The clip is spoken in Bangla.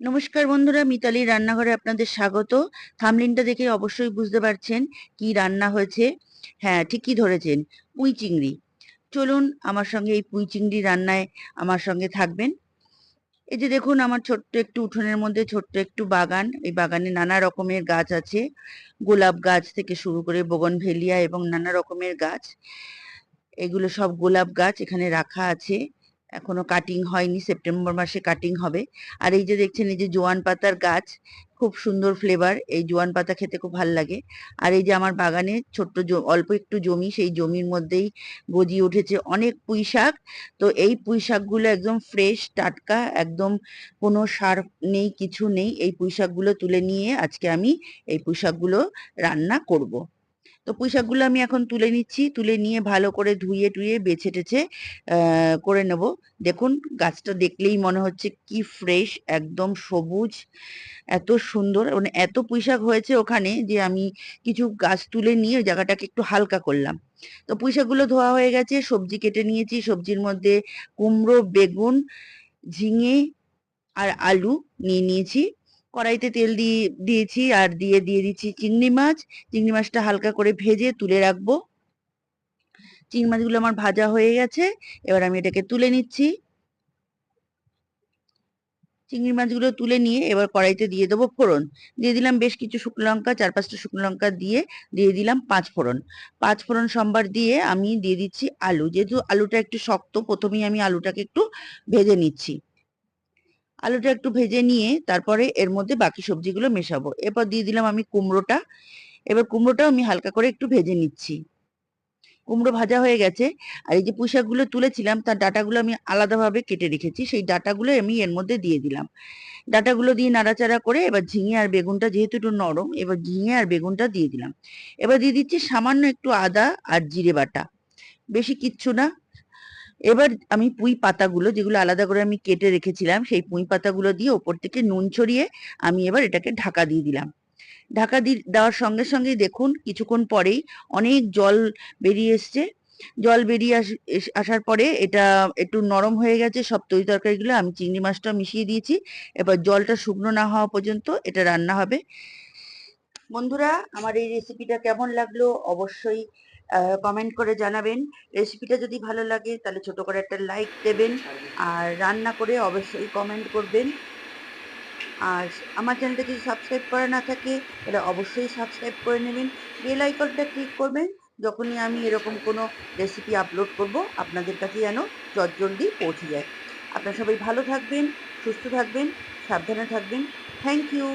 নমস্কার বন্ধুরা, মিতালির রান্নাঘরে আপনাদের স্বাগত। থামলিনটা দেখে অবশ্যই বুঝতে পারছেন কি রান্না হয়েছে। হ্যাঁ, ঠিকই ধরেছেন, পুঁই চিংড়ি। চলুন আমার সঙ্গে এই পুঁই চিংড়ি রান্নায় আমার সঙ্গে থাকবেন। এই যে দেখুন, আমার ছোট্ট একটু উঠোনের মধ্যে ছোট্ট একটু বাগান। এই বাগানে নানা রকমের গাছ আছে, গোলাপ গাছ থেকে শুরু করে বোগনভেলিয়া এবং নানা রকমের গাছ। এগুলো সব গোলাপ গাছ এখানে রাখা আছে। এখনো কাটিং হয়নি, সেপ্টেম্বর মাসে কাটিং হবে। আর এই যে দেখছেন, এই যে জোয়ান পাতার গাছ, খুব সুন্দর ফ্লেভার। এই জোয়ান পাতা খেতে খুব ভাল লাগে। আর এই যে আমার বাগানে ছোট্ট অল্প একটু জমি, সেই জমির মধ্যেই গজিয়ে উঠেছে অনেক পুঁই শাক। তো এই পুঁই শাকগুলো একদম ফ্রেশ টাটকা, একদম কোনো সার নেই, কিছু নেই। এই পুঁই শাকগুলো তুলে নিয়ে আজকে আমি এই পুঁই শাকগুলো রান্না করব। তো পুঁই শাকগুলো আমি এখন তুলে নিচ্ছি, তুলে নিয়ে ভালো করে ধুয়ে টুয়ে বেছে টেছে করে নেব। দেখুন, গাছটা দেখলেই মনে হচ্ছে কি ফ্রেশ, একদম সবুজ, এত সুন্দর। মানে এত পুঁই শাক হয়েছে ওখানে যে আমি কিছু গাছ তুলে নিয়ে ওই জায়গাটাকে একটু হালকা করলাম। তো পুঁই শাকগুলো ধোয়া হয়ে গেছে, সবজি কেটে নিয়েছি। সবজির মধ্যে কুমড়ো, বেগুন, ঝিঙে আর আলু নিয়ে নিয়েছি। কড়াইতে তেল দিয়েছি, আর দিয়ে দিচ্ছি চিংড়ি মাছ। চিংড়ি মাছটা হালকা করে ভেজে তুলে রাখবো। চিংড়ি মাছগুলো আমার ভাজা হয়ে গেছে, এবার আমি এটাকে তুলে নিচ্ছি। চিংড়ি মাছগুলো তুলে নিয়ে এবার কড়াইতে দিয়ে দেবো ফোড়ন। দিয়ে দিলাম বেশ কিছু শুকনো লঙ্কা, 4-5টা শুকনো লঙ্কা দিয়ে দিলাম 5 ফোড়ন। 5 ফোড়ন সম্বার দিয়ে আমি দিয়ে দিচ্ছি আলু। যেহেতু আলুটা একটু শক্ত, প্রথমেই আমি আলুটাকে একটু ভেজে নিচ্ছি। আলুটা একটু ভেজে নিয়ে তারপরে এর মধ্যে বাকি সবজিগুলো মেশাবো। এরপর দিয়ে দিলাম আমি কুমড়োটা। এবার কুমড়োটাও আমি হালকা করে একটু ভেজে নিচ্ছি। কুমড়ো ভাজা হয়ে গেছে। আর এই যে পুঁই শাকগুলো তুলেছিলাম, তার ডাঁটাগুলো আমি আলাদাভাবে কেটে রেখেছি, সেই ডাঁটাগুলো আমি এর মধ্যে দিয়ে দিলাম। ডাঁটাগুলো দিয়ে নাড়াচাড়া করে এবার ঝিঙে আর বেগুনটা যেহেতু একটু নরম, এবার ঝিঙে আর বেগুনটা দিয়ে দিলাম। এবার দিয়ে দিচ্ছি সামান্য একটু আদা আর জিরে বাটা, বেশি কিচ্ছু না। এবার আমি পুঁই পাতাগুলো, যেগুলো আলাদা করে আমি কেটে রেখেছিলাম, সেই পুঁই পাতাগুলো দিয়ে ওপর থেকে নুন ছড়িয়ে আমি এবার এটাকে ঢাকা দিয়ে দিলাম। ঢাকা দেওয়ার সঙ্গে সঙ্গেই দেখুন, কিছুক্ষণ পরেই অনেক জল বেরিয়ে এসছে। জল বেরিয়ে আসার পরে এটা একটু নরম হয়ে গেছে। সব তরি তরকারিগুলো আমি চিংড়ি মাছটা মিশিয়ে দিয়েছি। এবার জলটা শুকনো না হওয়া পর্যন্ত এটা রান্না হবে। বন্ধুরা, আমার এই রেসিপিটা কেমন লাগলো অবশ্যই কমেন্ট করে জানাবেন। রেসিপিটা যদি ভালো লাগে তাহলে ছোট করে একটা লাইক দেবেন, আর রান্না করে অবশ্যই কমেন্ট করবেন। আর আমার চ্যানেলটা যদি সাবস্ক্রাইব করা না থাকে তাহলে অবশ্যই সাবস্ক্রাইব করে নেবেন। বেল আইকনটা ক্লিক করবেন, যখনই আমি এরকম কোনো রেসিপি আপলোড করব আপনাদের কাছে যেন চটজলদি পৌঁছে যায়। আপনারা সবাই ভালো থাকবেন, সুস্থ থাকবেন, সাবধানে থাকবেন। Thank you.